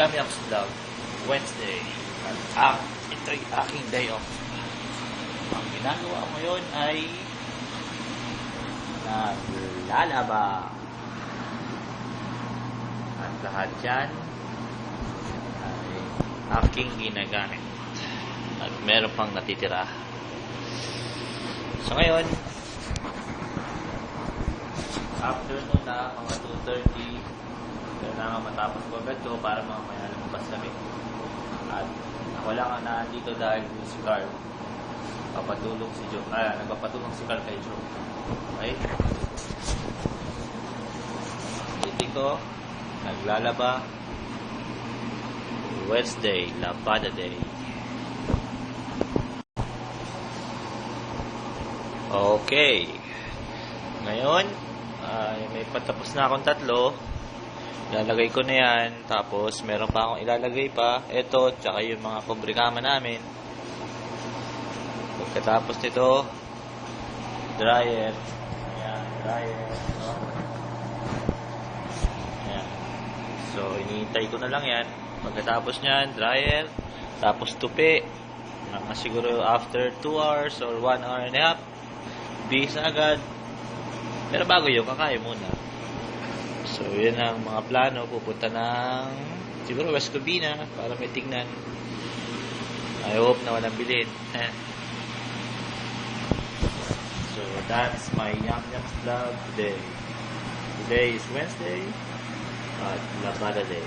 Yum Yums Vlog, Wednesday. At ito'y aking day off. Ang ginagawa ko ngayon ay naglalaba. At lahat yan ay aking ginagamit. At meron pang natitira. So ngayon, afternoon na, mga 2:30, kailangan matapos ko agad ko para mamaya lumabas kami. At ako lang ang nandito dahil si Carl. Nagpapatulong si Carl kay Joe. Okay? Hindi ko naglalaba. Wednesday, Labada Day. Okay. Ngayon, may patapos na akong 3. Ilalagay ko na yan. Tapos, meron pa akong ilalagay pa. Ito, tsaka yung mga kubrikama namin. Pagkatapos nito, dryer. Ayan, dryer. Ayan. So, iniintay ko na lang yan. Pagkatapos nyan, dryer. Tapos, tupi. Mga siguro after 2 hours or 1 hour and a half. Bihis na agad. Pero bago yun, kakain muna. So, yun ang mga plano. Pupunta ng siguro West Covina para may tingnan. I hope na walang bilhin. So, that's my Yum Yums vlog today. Today is Wednesday at Labada Day.